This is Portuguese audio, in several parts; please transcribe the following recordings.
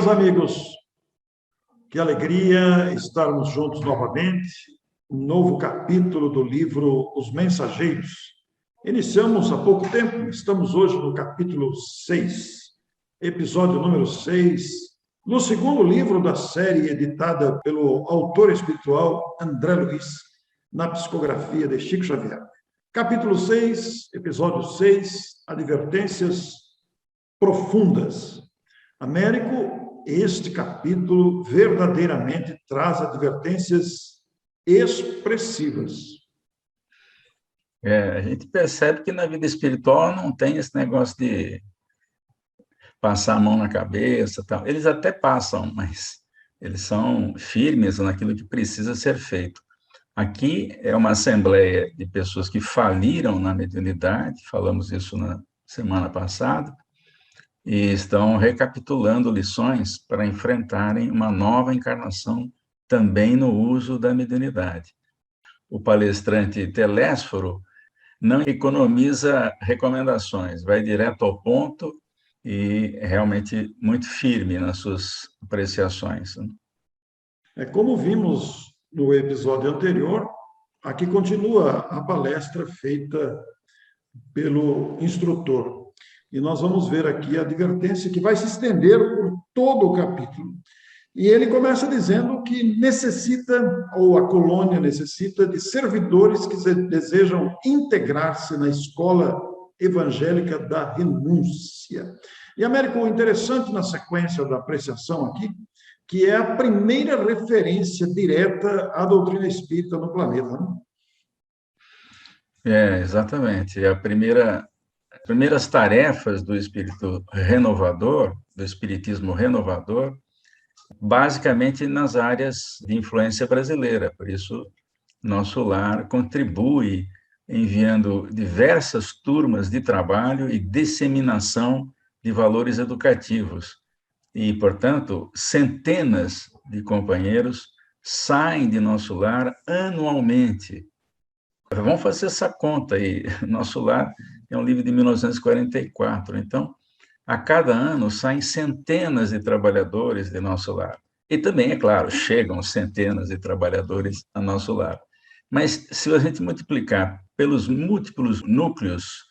Meus amigos, que alegria estarmos juntos novamente, um novo capítulo do livro Os Mensageiros. Iniciamos há pouco tempo, estamos hoje no capítulo 6, episódio número 6, no segundo livro da série editada pelo autor espiritual André Luiz, na psicografia de Chico Xavier. Capítulo 6, episódio 6, advertências profundas. Américo, este capítulo verdadeiramente traz advertências expressivas. A gente percebe que na vida espiritual não tem esse negócio de passar a mão na cabeça, tal. Eles até passam, mas eles são firmes naquilo que precisa ser feito. Aqui é uma assembleia de pessoas que faliram na mediunidade, falamos isso na semana passada, e estão recapitulando lições para enfrentarem uma nova encarnação também no uso da mediunidade. O palestrante Telésforo não economiza recomendações, vai direto ao ponto e realmente muito firme nas suas apreciações. Como vimos no episódio anterior, aqui continua a palestra feita pelo instrutor. E nós vamos ver aqui a advertência que vai se estender por todo o capítulo. E ele começa dizendo que necessita, ou a colônia necessita, de servidores que desejam integrar-se na escola evangélica da renúncia. E, Américo, interessante na sequência da apreciação aqui, que é a primeira referência direta à doutrina espírita no planeta, né? Exatamente. As primeiras tarefas do espírito renovador, do espiritismo renovador, basicamente nas áreas de influência brasileira. Por isso, Nosso Lar contribui enviando diversas turmas de trabalho e disseminação de valores educativos. E, portanto, centenas de companheiros saem de Nosso Lar anualmente. Vamos fazer essa conta aí. Nosso Lar é um livro de 1944. Então, a cada ano saem centenas de trabalhadores de Nosso Lar. E também, é claro, chegam centenas de trabalhadores a Nosso Lar. Mas, se a gente multiplicar pelos múltiplos núcleos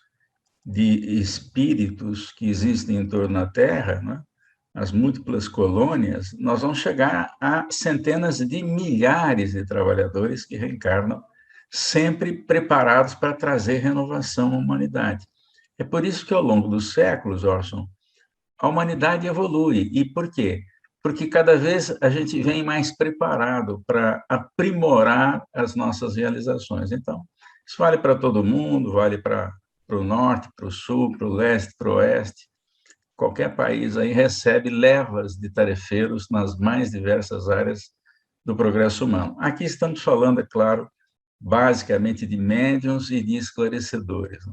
de espíritos que existem em torno da Terra, né, as múltiplas colônias, nós vamos chegar a centenas de milhares de trabalhadores que reencarnam, sempre preparados para trazer renovação à humanidade. É por isso que, ao longo dos séculos, Orson, a humanidade evolui. E por quê? Porque cada vez a gente vem mais preparado para aprimorar as nossas realizações. Então, isso vale para todo mundo, vale para o norte, para o sul, para o leste, para o oeste. Qualquer país aí recebe levas de tarefeiros nas mais diversas áreas do progresso humano. Aqui estamos falando, é claro, basicamente de médiuns e de esclarecedores.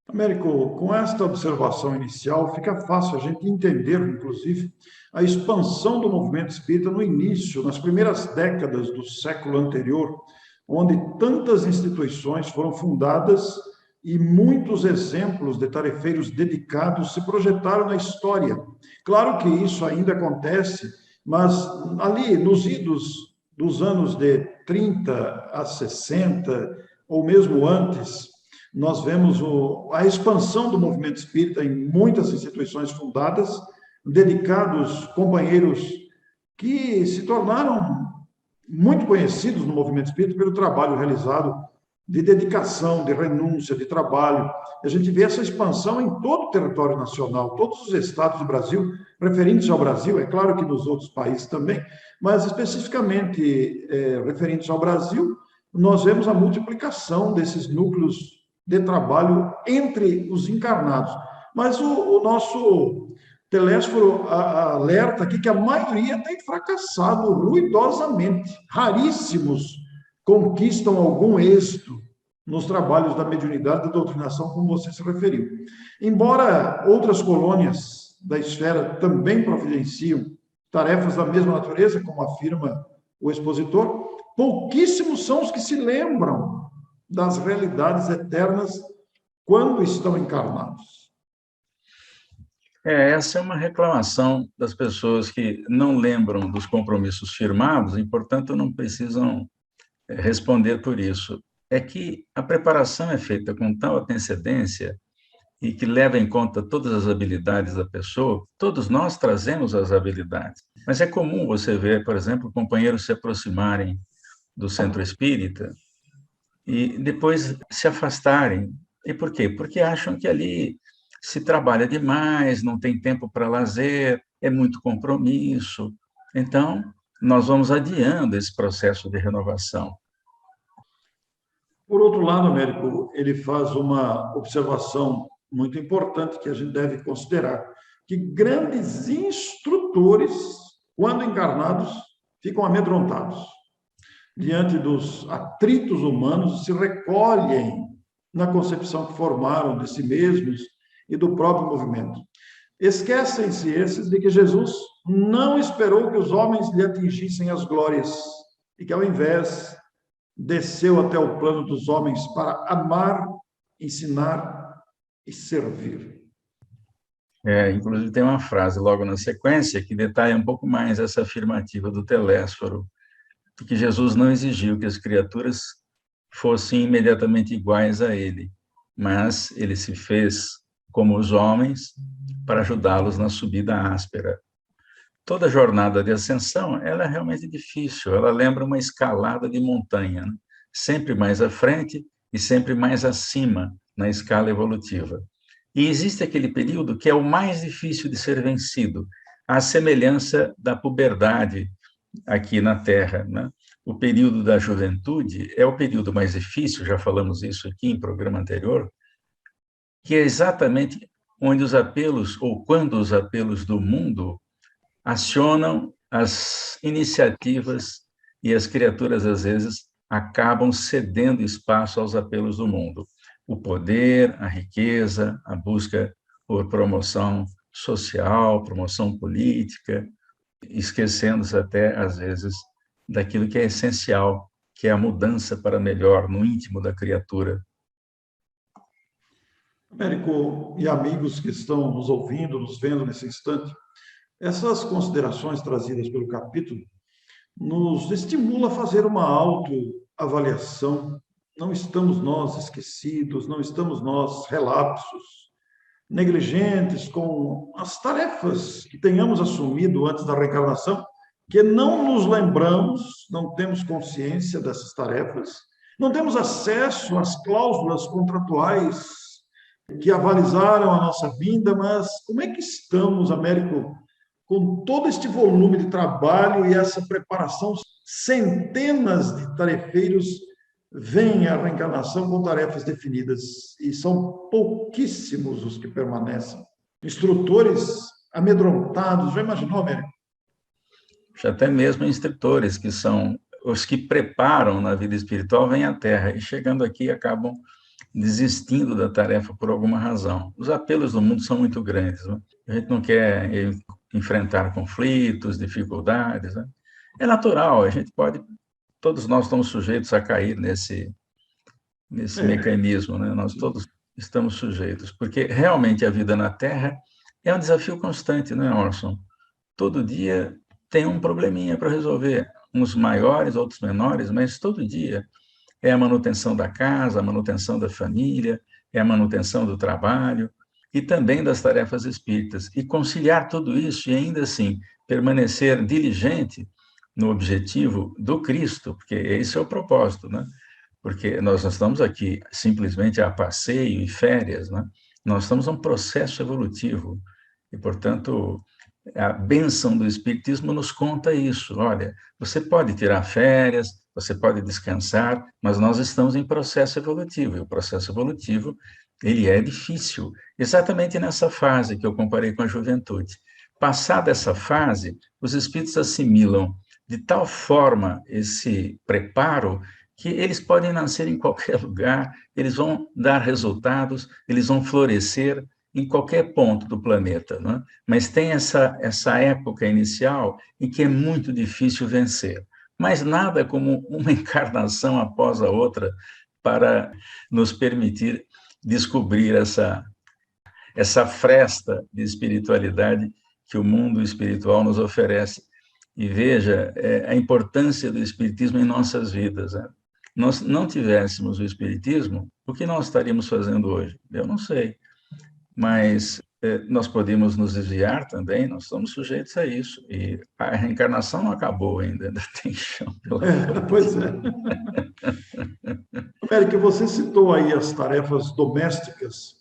Américo, com esta observação inicial, fica fácil a gente entender, inclusive, a expansão do movimento espírita no início, nas primeiras décadas do século anterior, onde tantas instituições foram fundadas e muitos exemplos de tarefeiros dedicados se projetaram na história. Claro que isso ainda acontece, mas ali, nos idos dos anos de 30 a 60, ou mesmo antes, nós vemos a expansão do movimento espírita em muitas instituições fundadas, dedicados companheiros que se tornaram muito conhecidos no movimento espírita pelo trabalho realizado de dedicação, de renúncia, de trabalho. A gente vê essa expansão em todo o território nacional, todos os estados do Brasil, referentes ao Brasil, é claro que nos outros países também, mas especificamente referentes ao Brasil, nós vemos a multiplicação desses núcleos de trabalho entre os encarnados. Mas o nosso Telésforo alerta aqui que a maioria tem fracassado ruidosamente. Raríssimos conquistam algum êxito nos trabalhos da mediunidade, da doutrinação, como você se referiu. Embora outras colônias da esfera também providenciam tarefas da mesma natureza, como afirma o expositor, pouquíssimos são os que se lembram das realidades eternas quando estão encarnados. Essa é uma reclamação das pessoas que não lembram dos compromissos firmados e, portanto, não precisam responder por isso. É que a preparação é feita com tal antecedência e que leva em conta todas as habilidades da pessoa. Todos nós trazemos as habilidades, mas é comum você ver, por exemplo, companheiros se aproximarem do centro espírita e depois se afastarem. E por quê? Porque acham que ali se trabalha demais, não tem tempo para lazer, é muito compromisso. Então, nós vamos adiando esse processo de renovação. Por outro lado, Américo, ele faz uma observação muito importante que a gente deve considerar, que grandes instrutores, quando encarnados, ficam amedrontados diante dos atritos humanos, se recolhem na concepção que formaram de si mesmos e do próprio movimento. Esquecem-se esses de que Jesus não esperou que os homens lhe atingissem as glórias e que, ao invés, desceu até o plano dos homens para amar, ensinar e servir. Inclusive, tem uma frase logo na sequência que detalha um pouco mais essa afirmativa do Telésforo, de que Jesus não exigiu que as criaturas fossem imediatamente iguais a ele, mas ele se fez como os homens para ajudá-los na subida áspera. Toda jornada de ascensão, ela é realmente difícil, ela lembra uma escalada de montanha, né? Sempre mais à frente e sempre mais acima na escala evolutiva. E existe aquele período que é o mais difícil de ser vencido, à semelhança da puberdade aqui na Terra, né? O período da juventude é o período mais difícil, já falamos isso aqui em programa anterior, que é exatamente onde os apelos, ou quando os apelos do mundo acionam as iniciativas e as criaturas, às vezes, acabam cedendo espaço aos apelos do mundo. O poder, a riqueza, a busca por promoção social, promoção política, esquecendo-se até, às vezes, daquilo que é essencial, que é a mudança para melhor no íntimo da criatura. Américo e amigos que estão nos ouvindo, nos vendo nesse instante, essas considerações trazidas pelo capítulo nos estimula a fazer uma autoavaliação. Não estamos nós esquecidos, não estamos nós relapsos, negligentes com as tarefas que tenhamos assumido antes da reencarnação, que não nos lembramos, não temos consciência dessas tarefas, não temos acesso às cláusulas contratuais que avalizaram a nossa vinda, mas como é que estamos, Américo, com todo este volume de trabalho e essa preparação? Centenas de tarefeiros vêm à reencarnação com tarefas definidas e são pouquíssimos os que permanecem. Instrutores amedrontados, já imaginou, Américo? Até mesmo instrutores, que são os que preparam na vida espiritual, vêm à Terra e, chegando aqui, acabam desistindo da tarefa por alguma razão. Os apelos do mundo são muito grandes, né? A gente não quer enfrentar conflitos, dificuldades, né? É natural, a gente pode, todos nós estamos sujeitos a cair nesse mecanismo, né? Nós todos estamos sujeitos, porque realmente a vida na Terra é um desafio constante, não é, Orson? Todo dia tem um probleminha para resolver, uns maiores, outros menores, mas todo dia é a manutenção da casa, a manutenção da família, é a manutenção do trabalho e também das tarefas espíritas. E conciliar tudo isso e ainda assim permanecer diligente no objetivo do Cristo, porque esse é o propósito, né? Porque nós não estamos aqui simplesmente a passeio e férias, né? Nós estamos num processo evolutivo e, portanto, a bênção do Espiritismo nos conta isso. Olha, você pode tirar férias, você pode descansar, mas nós estamos em processo evolutivo, e o processo evolutivo, ele é difícil, exatamente nessa fase que eu comparei com a juventude. Passada essa fase, os espíritos assimilam de tal forma esse preparo que eles podem nascer em qualquer lugar, eles vão dar resultados, eles vão florescer em qualquer ponto do planeta, né? Mas tem essa época inicial em que é muito difícil vencer. Mas nada como uma encarnação após a outra para nos permitir descobrir essa fresta de espiritualidade que o mundo espiritual nos oferece. E veja a importância do Espiritismo em nossas vidas. Né? Nós não tivéssemos o Espiritismo, o que nós estaríamos fazendo hoje? Eu não sei, mas nós podemos nos desviar também, nós somos sujeitos a isso. E a reencarnação não acabou ainda tem chão pela frente. Pois é. América, você citou aí as tarefas domésticas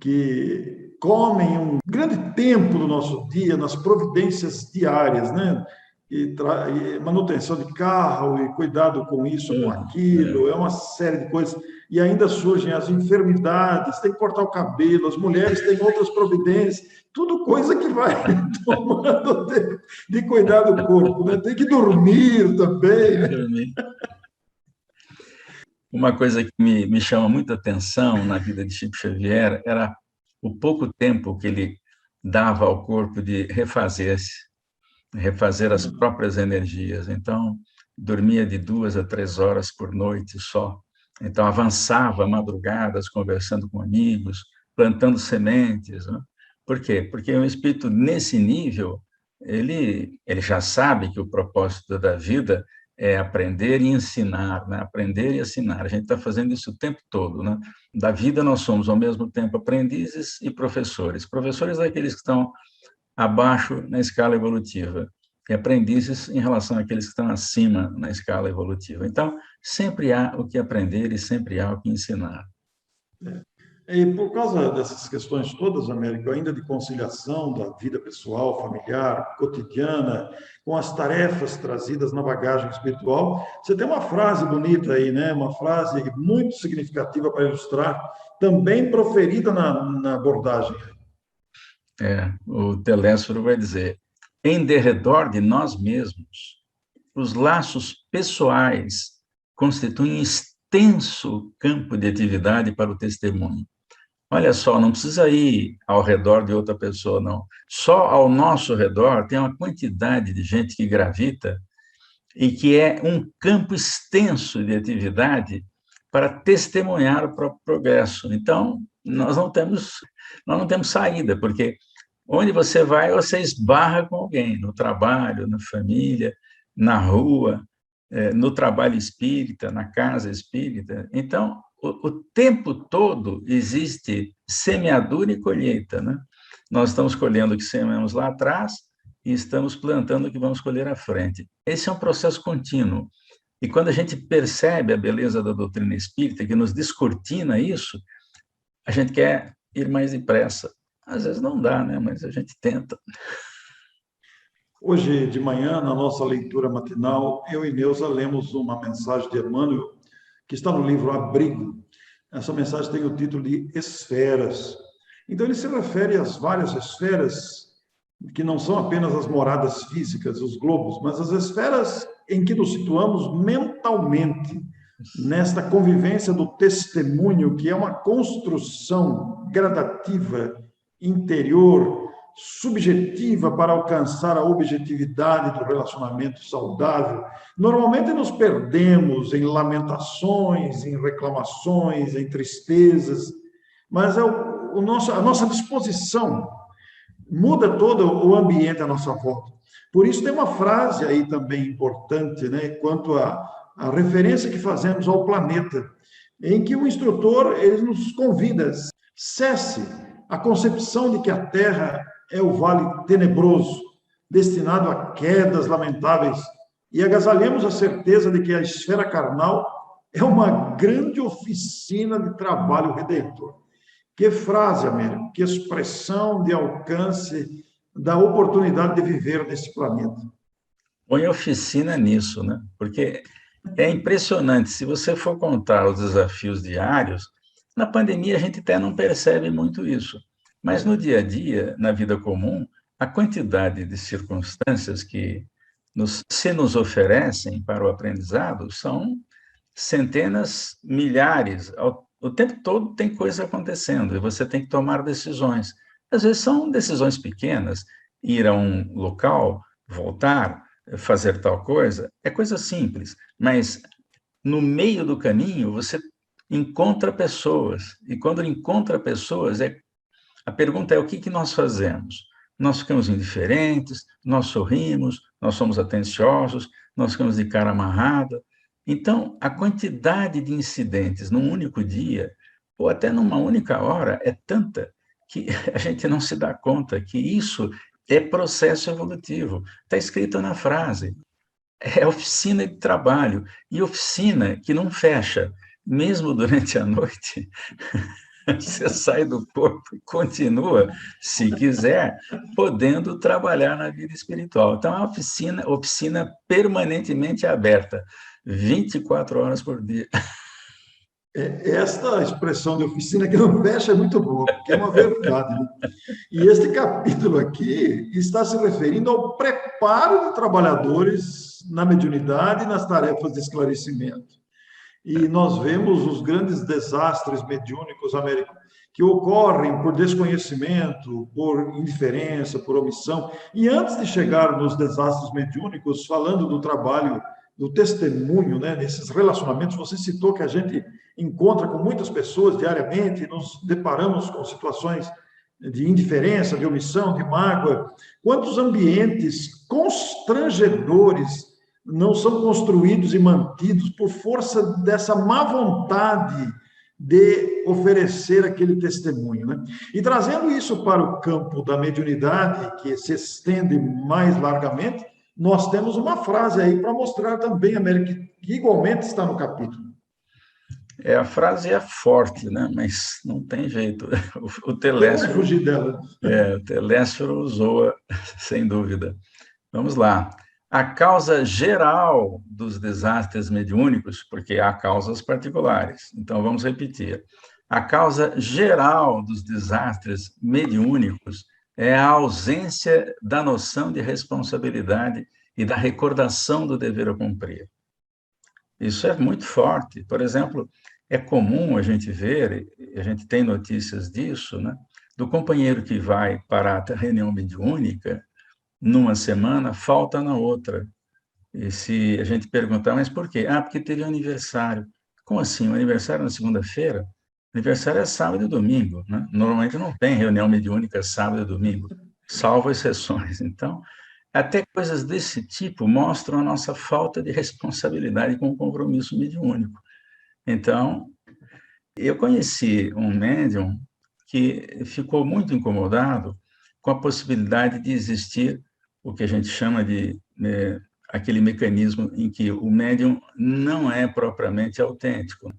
que comem um grande tempo do nosso dia nas providências diárias, né? E manutenção de carro, e cuidado com isso, com aquilo, é uma série de coisas. E ainda surgem as enfermidades, tem que cortar o cabelo, as mulheres têm outras providências, tudo coisa que vai tomando tempo de cuidar do corpo, né? Tem que dormir também, né? Uma coisa que me chama muita atenção na vida de Chico Xavier era o pouco tempo que ele dava ao corpo de refazer as próprias energias. Então, dormia de 2 a 3 horas por noite só. Então, avançava madrugadas, conversando com amigos, plantando sementes. Né? Por quê? Porque um espírito nesse nível, ele já sabe que o propósito da vida é aprender e ensinar, né? Aprender e ensinar. A gente está fazendo isso o tempo todo. Né? Da vida, nós somos, ao mesmo tempo, aprendizes e professores. Professores daqueles que estão abaixo na escala evolutiva e aprendizes em relação àqueles que estão acima na escala evolutiva. Então, sempre há o que aprender e sempre há o que ensinar. E por causa dessas questões todas, Américo, ainda de conciliação da vida pessoal, familiar, cotidiana, com as tarefas trazidas na bagagem espiritual, você tem uma frase bonita aí, né? Uma frase muito significativa para ilustrar, também proferida na abordagem. O Telésforo vai dizer: em derredor de nós mesmos, os laços pessoais constituem extenso campo de atividade para o testemunho. Olha só, não precisa ir ao redor de outra pessoa, não. Só ao nosso redor tem uma quantidade de gente que gravita e que é um campo extenso de atividade para testemunhar o próprio progresso. Então, nós não temos saída, porque onde você vai, você esbarra com alguém, no trabalho, na família, na rua, no trabalho espírita, na casa espírita. Então, o tempo todo existe semeadura e colheita, né? Nós estamos colhendo o que semeamos lá atrás e estamos plantando o que vamos colher à frente. Esse é um processo contínuo. E quando a gente percebe a beleza da doutrina espírita, que nos descortina isso, a gente quer ir mais depressa. Às vezes não dá, né? Mas a gente tenta. Hoje de manhã, na nossa leitura matinal, eu e Neuza lemos uma mensagem de Emmanuel, que está no livro Abrigo. Essa mensagem tem o título de Esferas. Então, ele se refere às várias esferas, que não são apenas as moradas físicas, os globos, mas as esferas em que nos situamos mentalmente, nesta convivência do testemunho, que é uma construção gradativa, interior, subjetiva para alcançar a objetividade do relacionamento saudável. Normalmente nos perdemos em lamentações, em reclamações, em tristezas, mas a nossa disposição muda todo o ambiente à nossa volta. Por isso tem uma frase aí também importante, né, quanto à referência que fazemos ao planeta, em que o instrutor ele nos convida: cesse a concepção de que a Terra é o vale tenebroso, destinado a quedas lamentáveis, e agasalhemos a certeza de que a esfera carnal é uma grande oficina de trabalho redentor. Que frase, Américo, que expressão de alcance da oportunidade de viver nesse planeta. Põe oficina nisso, né? Porque é impressionante, se você for contar os desafios diários, na pandemia a gente até não percebe muito isso. Mas no dia a dia, na vida comum, a quantidade de circunstâncias que se nos oferecem para o aprendizado são centenas, milhares. O tempo todo tem coisa acontecendo e você tem que tomar decisões. Às vezes são decisões pequenas, ir a um local, voltar, fazer tal coisa, é coisa simples, mas no meio do caminho você encontra pessoas, e quando encontra pessoas é A pergunta é o que nós fazemos? Nós ficamos indiferentes, nós sorrimos, nós somos atenciosos, nós ficamos de cara amarrada. Então, a quantidade de incidentes num único dia, ou até numa única hora, é tanta que a gente não se dá conta que isso é processo evolutivo. Está escrito na frase. É oficina de trabalho. E oficina que não fecha. Mesmo durante a noite, você sai do corpo e continua, se quiser, podendo trabalhar na vida espiritual. Então, é uma oficina permanentemente aberta, 24 horas por dia. Esta expressão de oficina que não fecha é muito boa, porque é uma verdade, né? E este capítulo aqui está se referindo ao preparo de trabalhadores na mediunidade e nas tarefas de esclarecimento. E nós vemos os grandes desastres mediúnicos, Américo, que ocorrem por desconhecimento, por indiferença, por omissão. E antes de chegar nos desastres mediúnicos, falando do trabalho, do testemunho, né, nesses relacionamentos, você citou que a gente encontra com muitas pessoas diariamente, nos deparamos com situações de indiferença, de omissão, de mágoa. Quantos ambientes constrangedores não são construídos e mantidos por força dessa má vontade de oferecer aquele testemunho, né? E trazendo isso para o campo da mediunidade, que se estende mais largamente, nós temos uma frase aí para mostrar também, América, que igualmente está no capítulo. A frase é forte, né? Mas não tem jeito. O Como fugir dela? O Telésforo usou, sem dúvida. Vamos lá. A causa geral dos desastres mediúnicos, porque há causas particulares. Então, vamos repetir. A causa geral dos desastres mediúnicos é a ausência da noção de responsabilidade e da recordação do dever a cumprir. Isso é muito forte. Por exemplo, é comum a gente ver, a gente tem notícias disso, né? Do companheiro que vai para a reunião mediúnica, numa semana, falta na outra. E se a gente perguntar, mas por quê? Porque teve um aniversário. Como assim? O aniversário na segunda-feira? O aniversário é sábado e domingo, né? Normalmente não tem reunião mediúnica sábado e domingo, salvo exceções. Então, até coisas desse tipo mostram a nossa falta de responsabilidade com o compromisso mediúnico. Então, eu conheci um médium que ficou muito incomodado com a possibilidade de existir o que a gente chama de aquele mecanismo em que o médium não é propriamente autêntico.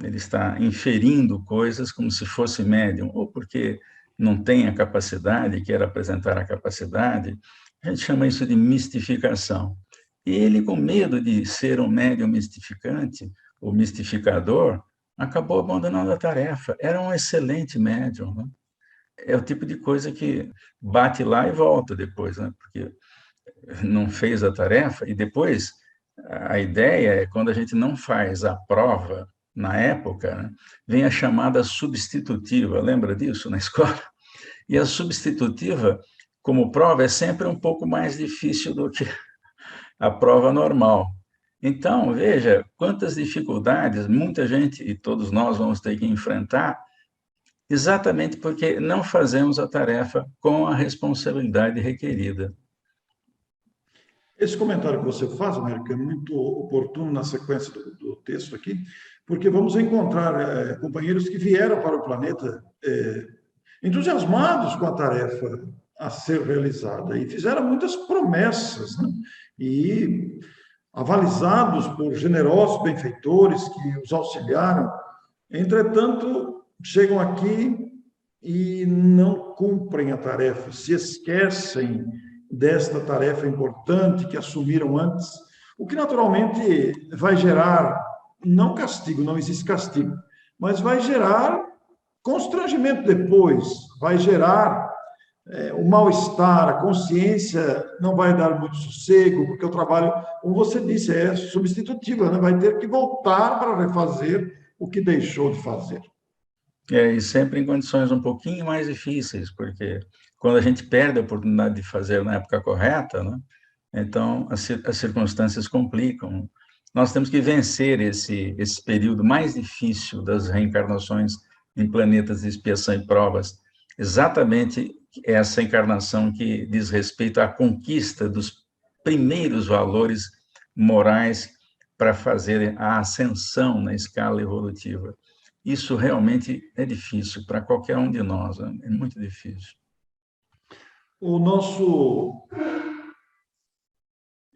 Ele está inferindo coisas como se fosse médium, ou porque não tem a capacidade, quer apresentar a capacidade. A gente chama isso de mistificação. E ele, com medo de ser um médium mistificante, ou mistificador, acabou abandonando a tarefa. Era um excelente médium, né? É o tipo de coisa que bate lá e volta depois, né? Porque não fez a tarefa, e depois a ideia é, quando a gente não faz a prova na época, né, vem a chamada substitutiva, lembra disso na escola? E a substitutiva, como prova, é sempre um pouco mais difícil do que a prova normal. Então, veja quantas dificuldades muita gente, e todos nós vamos ter que enfrentar, exatamente porque não fazemos a tarefa com a responsabilidade requerida. Esse comentário que você faz, América, é muito oportuno na sequência do texto aqui, porque vamos encontrar companheiros que vieram para o planeta entusiasmados com a tarefa a ser realizada e fizeram muitas promessas, né? E avalizados por generosos benfeitores que os auxiliaram. Entretanto, chegam aqui e não cumprem a tarefa, se esquecem desta tarefa importante que assumiram antes, o que naturalmente vai gerar, não castigo, não existe castigo, mas vai gerar constrangimento depois, vai gerar o mal-estar, a consciência não vai dar muito sossego, porque o trabalho, como você disse, é substitutivo, né? Vai ter que voltar para refazer o que deixou de fazer. E sempre em condições um pouquinho mais difíceis, porque quando a gente perde a oportunidade de fazer na época correta, né, então as circunstâncias complicam. Nós temos que vencer esse período mais difícil das reencarnações em planetas de expiação e provas, exatamente essa encarnação que diz respeito à conquista dos primeiros valores morais para fazer a ascensão na escala evolutiva. Isso realmente é difícil para qualquer um de nós, né? É muito difícil. O nosso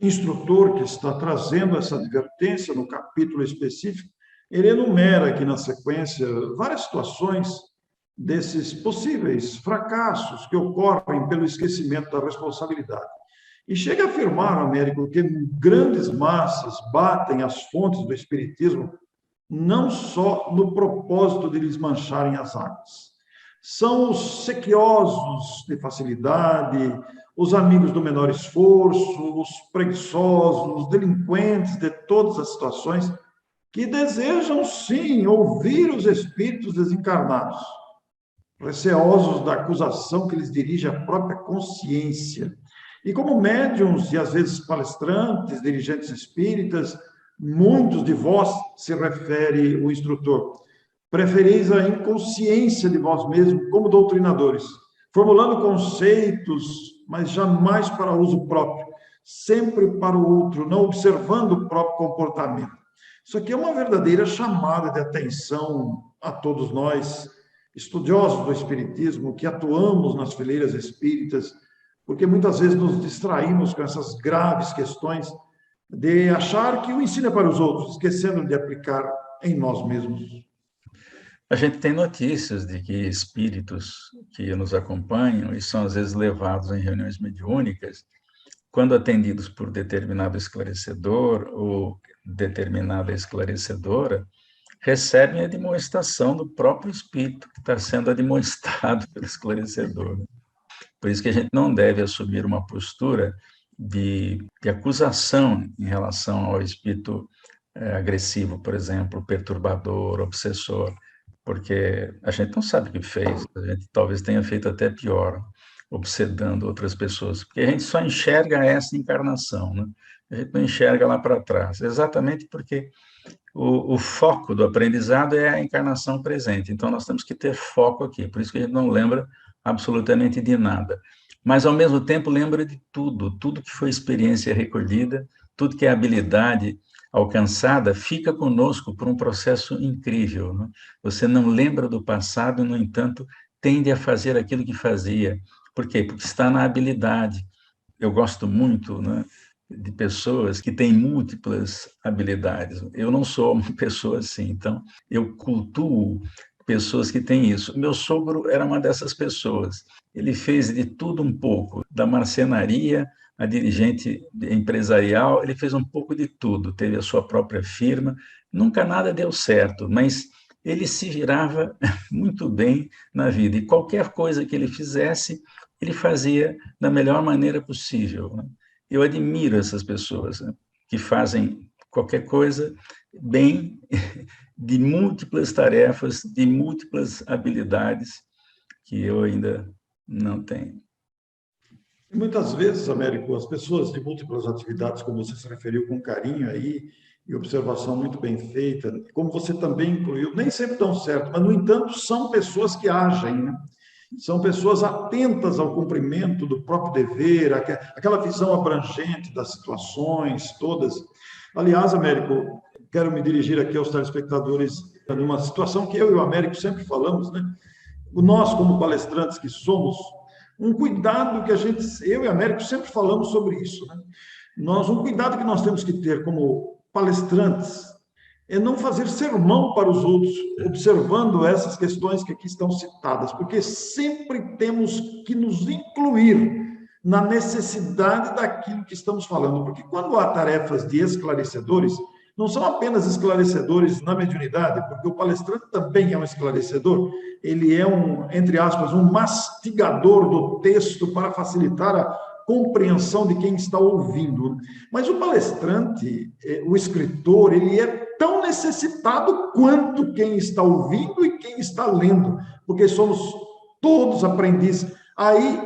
instrutor que está trazendo essa advertência no capítulo específico, ele enumera aqui na sequência várias situações desses possíveis fracassos que ocorrem pelo esquecimento da responsabilidade. E chega a afirmar, Américo, que grandes massas batem as fontes do Espiritismo não só no propósito de lhes mancharem as águas. São os sequiosos de facilidade, os amigos do menor esforço, os preguiçosos, os delinquentes de todas as situações, que desejam, sim, ouvir os espíritos desencarnados, receosos da acusação que lhes dirige a própria consciência. E como médiuns e às vezes palestrantes, dirigentes espíritas, muitos de vós, se refere o instrutor, prefereis a inconsciência de vós mesmos como doutrinadores, formulando conceitos, mas jamais para uso próprio, sempre para o outro, não observando o próprio comportamento. Isso aqui é uma verdadeira chamada de atenção a todos nós, estudiosos do Espiritismo, que atuamos nas fileiras espíritas, porque muitas vezes nos distraímos com essas graves questões de achar que o ensino é para os outros, esquecendo de aplicar em nós mesmos. A gente tem notícias de que espíritos que nos acompanham e são às vezes levados em reuniões mediúnicas, quando atendidos por determinado esclarecedor ou determinada esclarecedora, recebem a demonstração do próprio espírito que está sendo admoestado pelo esclarecedor. Por isso que a gente não deve assumir uma postura de acusação em relação ao espírito agressivo, por exemplo, perturbador, obsessor, porque a gente não sabe o que fez, a gente talvez tenha feito até pior, obsedando outras pessoas, porque a gente só enxerga essa encarnação, né? A gente não enxerga lá para trás, exatamente porque o foco do aprendizado é a encarnação presente, então nós temos que ter foco aqui, por isso que a gente não lembra absolutamente de nada, mas ao mesmo tempo lembra de tudo, tudo que foi experiência recolhida, tudo que é habilidade alcançada, fica conosco por um processo incrível, né? Você não lembra do passado, no entanto, tende a fazer aquilo que fazia. Por quê? Porque está na habilidade. Eu gosto muito, né, de pessoas que têm múltiplas habilidades. Eu não sou uma pessoa assim, então eu cultuo pessoas que têm isso. Meu sogro era uma dessas pessoas. Ele fez de tudo um pouco, da marcenaria a dirigente empresarial, ele fez um pouco de tudo, teve a sua própria firma, nunca nada deu certo, mas ele se virava muito bem na vida, e qualquer coisa que ele fizesse, ele fazia da melhor maneira possível, né? Eu admiro essas pessoas, né, que fazem qualquer coisa bem, de múltiplas tarefas, de múltiplas habilidades, que eu ainda não tenho. Muitas vezes, Américo, as pessoas de múltiplas atividades, como você se referiu com carinho aí, e observação muito bem feita, como você também incluiu, nem sempre dão certo, mas, no entanto, são pessoas que agem, né? São pessoas atentas ao cumprimento do próprio dever, aquela visão abrangente das situações todas. Aliás, Américo, quero me dirigir aqui aos telespectadores numa situação que eu e o Américo sempre falamos, né? Nós, como palestrantes que somos, um cuidado que eu e o Américo sempre falamos sobre isso, né? Um cuidado que nós temos que ter como palestrantes é não fazer sermão para os outros, observando essas questões que aqui estão citadas, porque sempre temos que nos incluir na necessidade daquilo que estamos falando, porque quando há tarefas de esclarecedores, não são apenas esclarecedores na mediunidade, porque o palestrante também é um esclarecedor, ele é entre aspas, um mastigador do texto para facilitar a compreensão de quem está ouvindo. Mas o palestrante, o escritor, ele é tão necessitado quanto quem está ouvindo e quem está lendo, porque somos todos aprendizes. Aí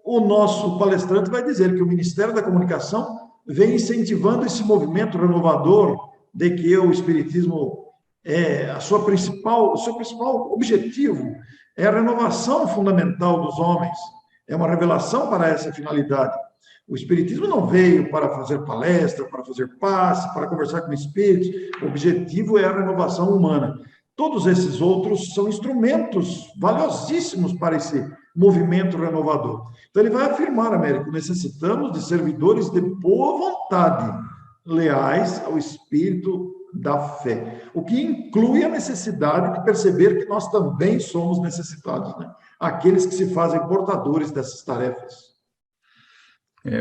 o nosso palestrante vai dizer que o Ministério da Comunicação vem incentivando esse movimento renovador de que o Espiritismo o seu principal objetivo é a renovação fundamental dos homens, é uma revelação para essa finalidade. O Espiritismo não veio para fazer palestra, para fazer passe, para conversar com espíritos. O objetivo é a renovação humana. Todos esses outros são instrumentos valiosíssimos para esse movimento renovador. Então, ele vai afirmar, Américo, necessitamos de servidores de boa vontade, leais ao espírito da fé, o que inclui a necessidade de perceber que nós também somos necessitados, né? Aqueles que se fazem portadores dessas tarefas.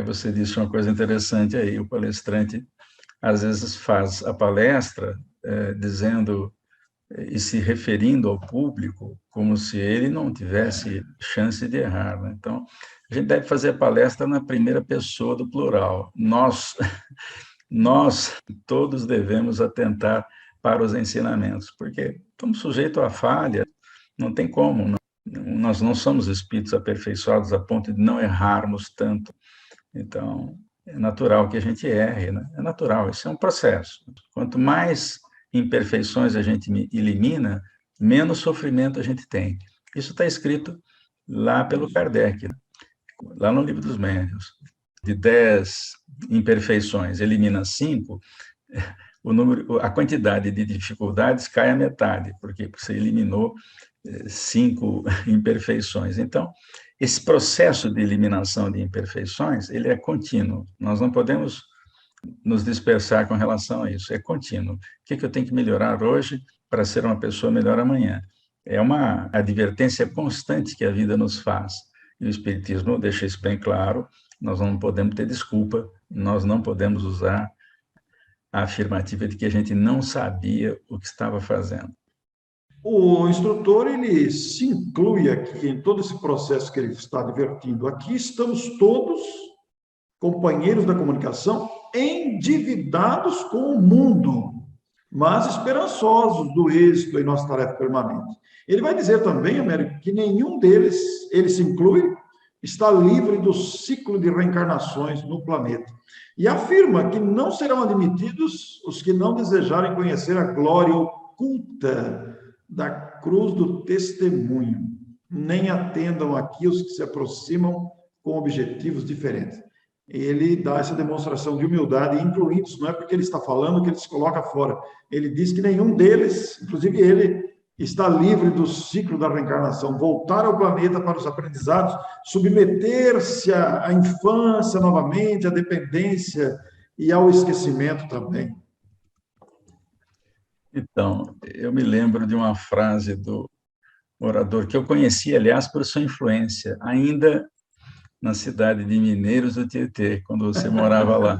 Você disse uma coisa interessante aí, o palestrante às vezes faz a palestra dizendo e se referindo ao público como se ele não tivesse chance de errar, né? Então, a gente deve fazer a palestra na primeira pessoa do plural. Nós todos devemos atentar para os ensinamentos, porque estamos sujeitos à falha, não tem como, não. Nós não somos espíritos aperfeiçoados a ponto de não errarmos tanto. Então, é natural que a gente erre, né? É natural, isso é um processo. Quanto mais imperfeições a gente elimina, menos sofrimento a gente tem. Isso está escrito lá pelo Kardec, né? Lá no Livro dos Médiuns. De 10 imperfeições, elimina 5, a quantidade de dificuldades cai à metade, porque você eliminou 5 imperfeições. Então, esse processo de eliminação de imperfeições, ele é contínuo. Nós não podemos nos dispersar com relação a isso. É contínuo. O que eu tenho que melhorar hoje para ser uma pessoa melhor amanhã? É uma advertência constante que a vida nos faz. E o Espiritismo deixa isso bem claro. Nós não podemos ter desculpa, nós não podemos usar a afirmativa de que a gente não sabia o que estava fazendo. O instrutor, ele se inclui aqui em todo esse processo que ele está advertindo. Aqui estamos todos, companheiros da comunicação, endividados com o mundo, mas esperançosos do êxito em nossa tarefa permanente. Ele vai dizer também, Américo, que nenhum deles, ele se inclui, está livre do ciclo de reencarnações no planeta. E afirma que não serão admitidos os que não desejarem conhecer a glória oculta da cruz do testemunho, nem atendam aqui os que se aproximam com objetivos diferentes. Ele dá essa demonstração de humildade, incluindo isso, não é porque ele está falando que ele se coloca fora. Ele diz que nenhum deles, inclusive ele, está livre do ciclo da reencarnação, voltar ao planeta para os aprendizados, submeter-se à infância novamente, à dependência e ao esquecimento também. Então, eu me lembro de uma frase do orador, que eu conheci, aliás, por sua influência, ainda na cidade de Mineiros do Tietê, quando você morava lá.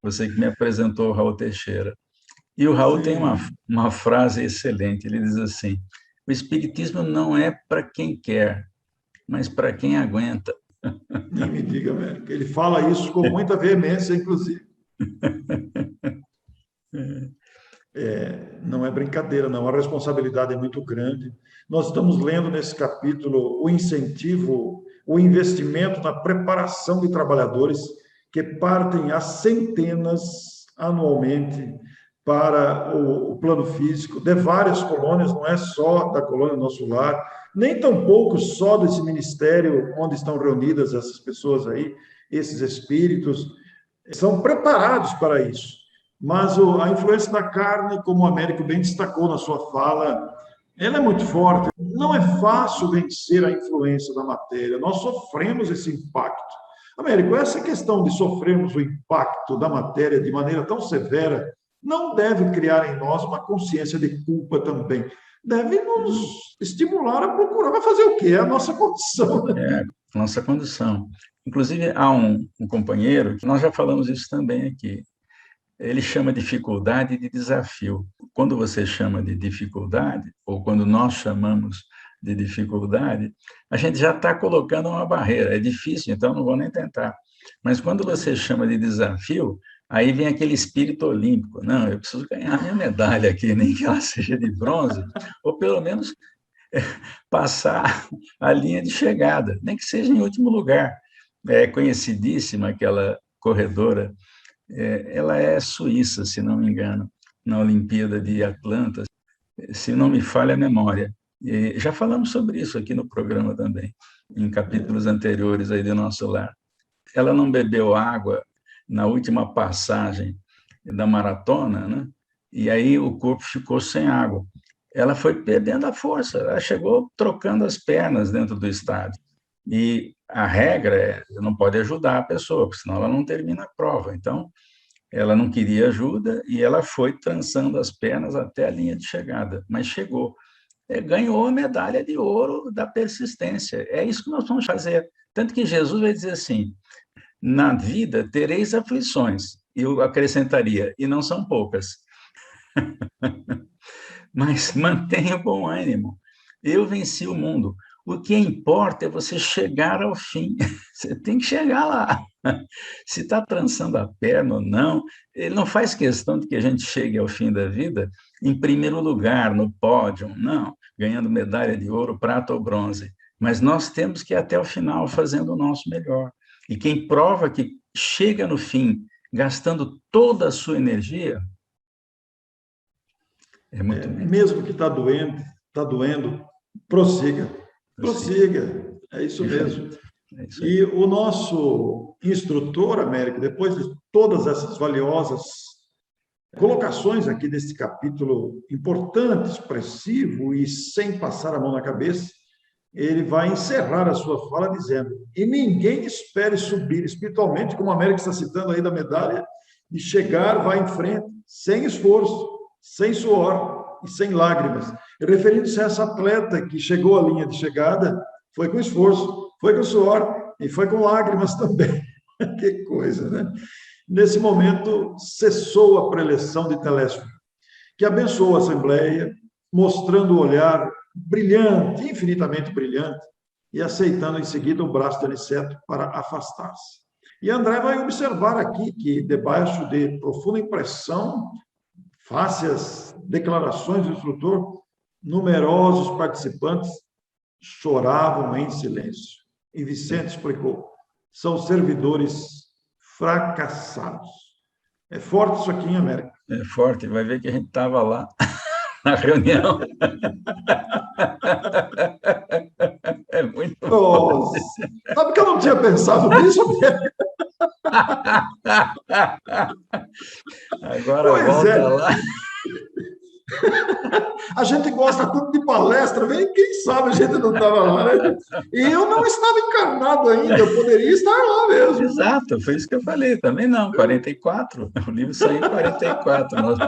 Você que me apresentou o Raul Teixeira. E o Raul tem uma frase excelente, ele diz assim: o Espiritismo não é para quem quer, mas para quem aguenta. Nem me diga, Américo. Ele fala isso com muita veemência, inclusive. Não é brincadeira, não. A responsabilidade é muito grande. Nós estamos lendo nesse capítulo o incentivo, o investimento na preparação de trabalhadores que partem a centenas anualmente para o plano físico, de várias colônias, não é só da colônia Nosso Lar, nem tampouco só desse ministério onde estão reunidas essas pessoas aí, esses espíritos, são preparados para isso. Mas a influência da carne, como o Américo bem destacou na sua fala, ela é muito forte. Não é fácil vencer a influência da matéria. Nós sofremos esse impacto. Américo, essa questão de sofrermos o impacto da matéria de maneira tão severa não deve criar em nós uma consciência de culpa também. Deve nos estimular a procurar. Vai fazer o quê? É a nossa condição. Né? É, a nossa condição. Inclusive, há um companheiro, que nós já falamos isso também aqui, ele chama dificuldade de desafio. Quando você chama de dificuldade, ou quando nós chamamos de dificuldade, a gente já está colocando uma barreira. É difícil, então não vou nem tentar. Mas quando você chama de desafio, aí vem aquele espírito olímpico. Não, eu preciso ganhar minha medalha aqui, nem que ela seja de bronze, ou pelo menos passar a linha de chegada, nem que seja em último lugar. É conhecidíssima aquela corredora, ela é suíça, se não me engano, na Olimpíada de Atlanta. se não me falha a memória. E já falamos sobre isso aqui no programa também, em capítulos anteriores aí do Nosso Lar. Ela não bebeu água na última passagem da maratona, né? E aí o corpo ficou sem água. Ela foi perdendo a força, ela chegou trocando as pernas dentro do estádio. E a regra é, não pode ajudar a pessoa, porque senão ela não termina a prova. Então, ela não queria ajuda e ela foi trançando as pernas até a linha de chegada, mas chegou. Ganhou a medalha de ouro da persistência. É isso que nós vamos fazer. Tanto que Jesus vai dizer assim, na vida tereis aflições. Eu acrescentaria, e não são poucas. Mas mantenha o bom ânimo. Eu venci o mundo. O que importa é você chegar ao fim. Você tem que chegar lá. Se está trançando a perna ou não, ele não faz questão de que a gente chegue ao fim da vida em primeiro lugar, no pódio, não, ganhando medalha de ouro, prata ou bronze. Mas nós temos que ir até o final fazendo o nosso melhor. E quem prova que chega no fim gastando toda a sua energia, é muito bem. Mesmo que está doendo, prossiga. Prossiga, é isso mesmo. É isso. E o nosso instrutor, Américo, depois de todas essas valiosas colocações aqui desse capítulo importante, expressivo e sem passar a mão na cabeça, ele vai encerrar a sua fala dizendo: e ninguém espere subir espiritualmente, como a América está citando aí da medalha, e chegar, vai em frente, sem esforço, sem suor e sem lágrimas. Referindo-se a essa atleta que chegou à linha de chegada, foi com esforço, foi com suor e foi com lágrimas também. Que coisa, né? Nesse momento, cessou a preleção de Telésforo, que abençoou a Assembleia, mostrando o olhar brilhante, infinitamente brilhante, e aceitando em seguida o braço de Aniceto para afastar-se. E André vai observar aqui que, debaixo de profunda impressão, face às declarações do instrutor, numerosos participantes choravam em silêncio. E Vicente explicou: são servidores fracassados. É forte isso aqui, hein, América? É forte, vai ver que a gente estava lá na reunião. É muito Nossa, sabe que eu não tinha pensado nisso, América? Agora pois volta lá. A gente gosta tanto de palestra, vem, quem sabe a gente não estava lá, né? E eu não estava encarnado ainda, eu poderia estar lá mesmo. Exato, foi isso que eu falei, também não, 44, o livro saiu em 44. Nós...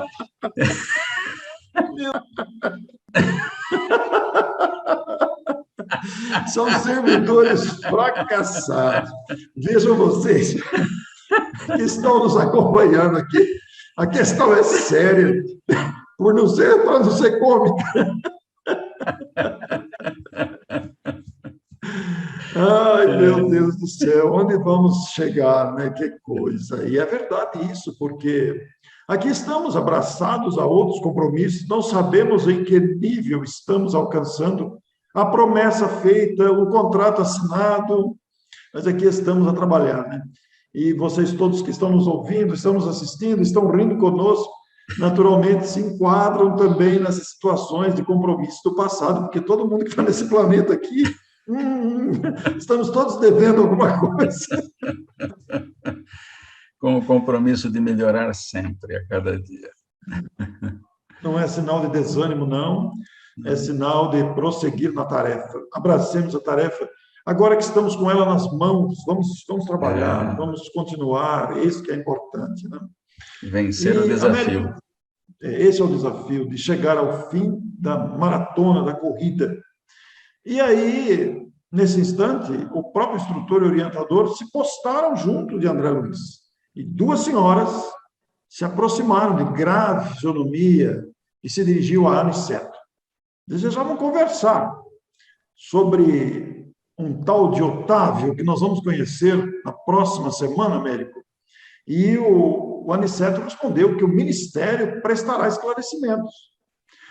São servidores fracassados. Vejam vocês que estão nos acompanhando aqui, a questão é séria, por não ser, para não ser cômica. Ai, meu Deus do céu, onde vamos chegar, né? Que coisa. E é verdade isso, porque aqui estamos abraçados a outros compromissos, não sabemos em que nível estamos alcançando a promessa feita, o contrato assinado, mas aqui estamos a trabalhar, né? E vocês todos que estão nos ouvindo, estão nos assistindo, estão rindo conosco, naturalmente se enquadram também nessas situações de compromisso do passado, porque todo mundo que está nesse planeta aqui, estamos todos devendo alguma coisa. Com o compromisso de melhorar sempre, a cada dia. Não é sinal de desânimo, não. É sinal de prosseguir na tarefa. Abracemos a tarefa. Agora que estamos com ela nas mãos, vamos trabalhar, vamos continuar. Isso que é importante, né? Vencer o desafio. América, esse é o desafio, de chegar ao fim da maratona, da corrida. E aí, nesse instante, o próprio instrutor e orientador se postaram junto de André Luiz. E duas senhoras se aproximaram de grave fisionomia e se dirigiu a Aniceto. Desejavam conversar sobre um tal de Otávio, que nós vamos conhecer na próxima semana, Américo. E o Aniceto respondeu que o ministério prestará esclarecimentos.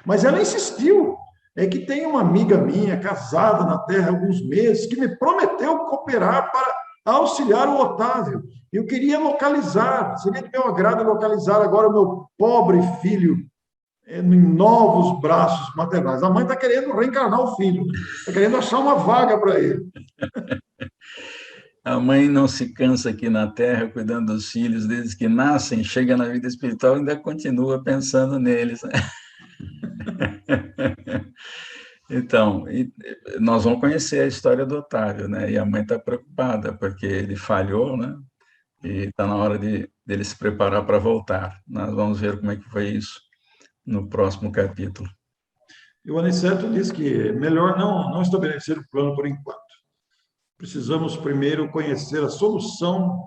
Mas ela insistiu. É que tem uma amiga minha, casada na terra há alguns meses, que me prometeu cooperar para auxiliar o Otávio. Eu queria localizar, seria de meu agrado localizar agora o meu pobre filho em novos braços maternais. A mãe está querendo reencarnar o filho, está querendo achar uma vaga para ele. A mãe não se cansa aqui na Terra cuidando dos filhos desde que nascem, chega na vida espiritual e ainda continua pensando neles, né? Então, nós vamos conhecer a história do Otávio, né? E a mãe está preocupada porque ele falhou, né? E está na hora dele se preparar para voltar. Nós vamos ver como é que foi isso no próximo capítulo. E o Aniceto diz que é melhor não estabelecer o plano por enquanto. Precisamos primeiro conhecer a solução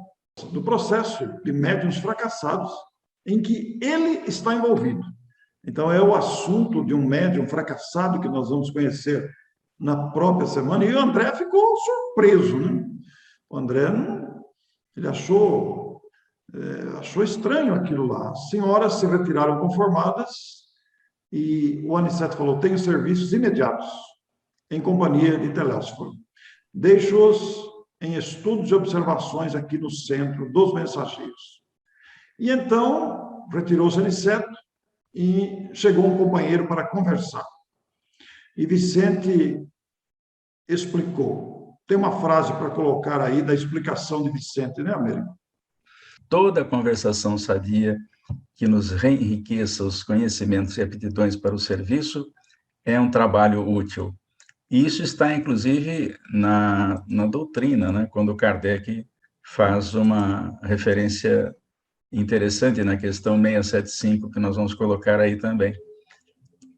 do processo de médiuns fracassados em que ele está envolvido. Então, é o assunto de um médium fracassado que nós vamos conhecer na própria semana. E o André ficou surpreso, né? O André, ele achou estranho aquilo lá. As senhoras se retiraram conformadas e o Aniceto falou, tenho serviços imediatos em companhia de Telésforo. Deixo-os em estudos e observações aqui no centro dos mensageiros. E então, retirou-se Aniceto e chegou um companheiro para conversar. E Vicente explicou. Tem uma frase para colocar aí da explicação de Vicente, né, Américo? Toda conversação sadia que nos reenriqueça os conhecimentos e aptidões para o serviço é um trabalho útil. E isso está, inclusive, na doutrina, né? Quando Kardec faz uma referência interessante na questão 675, que nós vamos colocar aí também.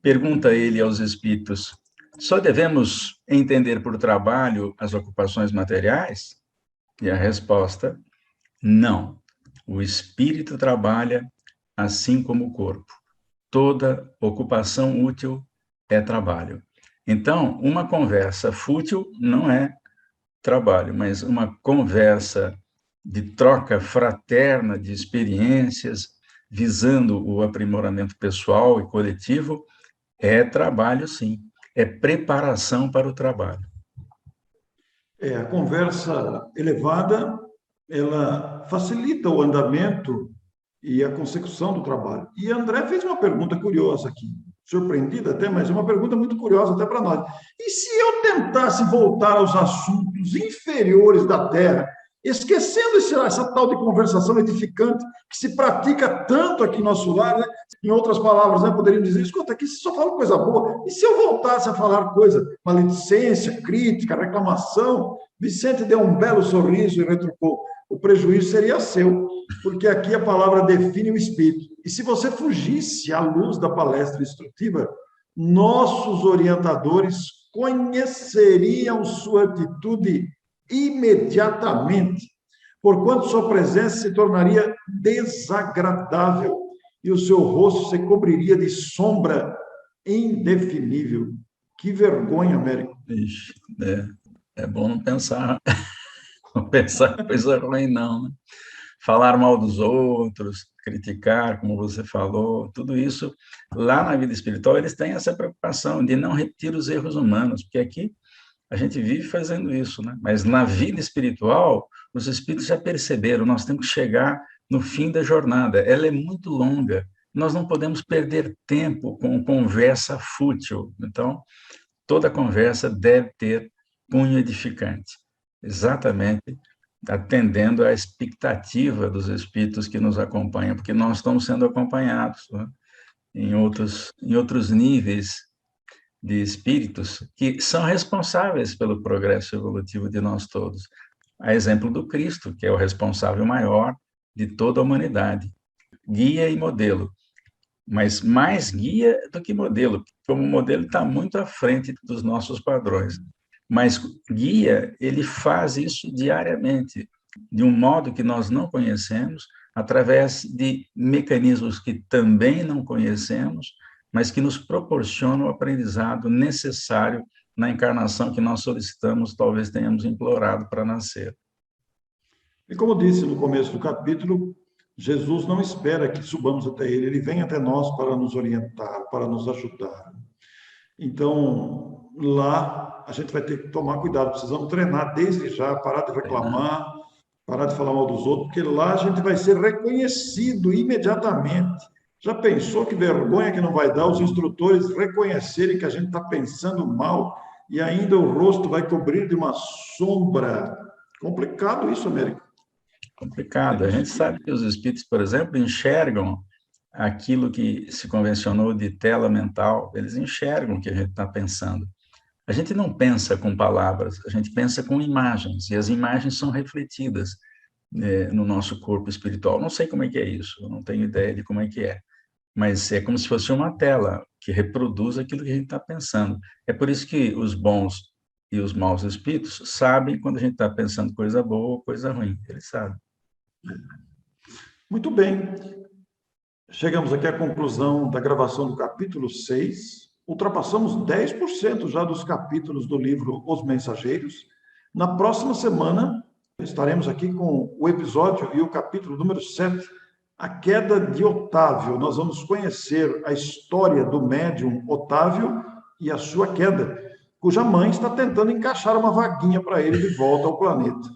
Pergunta ele aos espíritos, só devemos entender por trabalho as ocupações materiais? E a resposta, não. O espírito trabalha assim como o corpo. Toda ocupação útil é trabalho. Então, uma conversa fútil não é trabalho, mas uma conversa de troca fraterna de experiências, visando o aprimoramento pessoal e coletivo, é trabalho, sim. É preparação para o trabalho. A conversa elevada, ela facilita o andamento e a consecução do trabalho. E André fez uma pergunta curiosa aqui, surpreendida até, mas é uma pergunta muito curiosa até para nós. E se eu tentasse voltar aos assuntos inferiores da Terra, esquecendo essa tal de conversação edificante que se pratica tanto aqui em nosso lar, né? Em outras palavras, né, poderiam dizer, escuta, aqui você só fala coisa boa. E se eu voltasse a falar coisa, maledicência, crítica, reclamação? Vicente deu um belo sorriso e retrucou, o prejuízo seria seu, porque aqui a palavra define o espírito. E se você fugisse à luz da palestra instrutiva, nossos orientadores conheceriam sua atitude imediatamente, porquanto sua presença se tornaria desagradável e o seu rosto se cobriria de sombra indefinível. Que vergonha, Américo. Ixi, é bom não pensar coisa ruim, não, né? Falar mal dos outros, criticar, como você falou, tudo isso, lá na vida espiritual, eles têm essa preocupação de não repetir os erros humanos, porque aqui a gente vive fazendo isso, né? Mas na vida espiritual, os espíritos já perceberam, nós temos que chegar no fim da jornada, ela é muito longa, nós não podemos perder tempo com conversa fútil, então, toda conversa deve ter cunho edificante, exatamente atendendo à expectativa dos espíritos que nos acompanham, porque nós estamos sendo acompanhados, né? em outros níveis de espíritos que são responsáveis pelo progresso evolutivo de nós todos. A exemplo do Cristo, que é o responsável maior de toda a humanidade. Guia e modelo, mas mais guia do que modelo, como o modelo está muito à frente dos nossos padrões. Mas guia, ele faz isso diariamente, de um modo que nós não conhecemos, através de mecanismos que também não conhecemos, mas que nos proporcionam o aprendizado necessário na encarnação que nós solicitamos, talvez tenhamos implorado para nascer. E como disse no começo do capítulo, Jesus não espera que subamos até ele, ele vem até nós para nos orientar, para nos ajudar. Então, lá a gente vai ter que tomar cuidado, precisamos treinar desde já, parar de reclamar, parar de falar mal dos outros, porque lá a gente vai ser reconhecido imediatamente. Já pensou que vergonha que não vai dar os instrutores reconhecerem que a gente está pensando mal e ainda o rosto vai cobrir de uma sombra? Complicado isso, Américo. Complicado. A gente sabe que os espíritos, por exemplo, enxergam aquilo que se convencionou de tela mental, eles enxergam o que a gente está pensando. A gente não pensa com palavras, a gente pensa com imagens, e as imagens são refletidas no nosso corpo espiritual. Não sei como é que é isso, eu não tenho ideia de como é que é, mas é como se fosse uma tela que reproduz aquilo que a gente está pensando. É por isso que os bons e os maus espíritos sabem quando a gente está pensando coisa boa ou coisa ruim, eles sabem. Muito bem. Chegamos aqui à conclusão da gravação do capítulo 6. Ultrapassamos 10% já dos capítulos do livro Os Mensageiros. Na próxima semana, estaremos aqui com o episódio e o capítulo número 7, A Queda de Otávio. Nós vamos conhecer a história do médium Otávio e a sua queda, cuja mãe está tentando encaixar uma vaguinha para ele de volta ao planeta.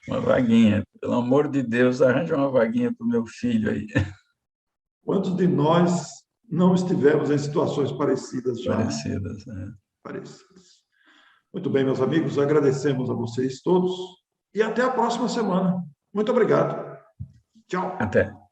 Uma vaguinha, pelo amor de Deus, arranja uma vaguinha para o meu filho aí. Quantos de nós não estivemos em situações parecidas já? Parecidas, né? Parecidas. Muito bem, meus amigos, agradecemos a vocês todos e até a próxima semana. Muito obrigado. Tchau. Até.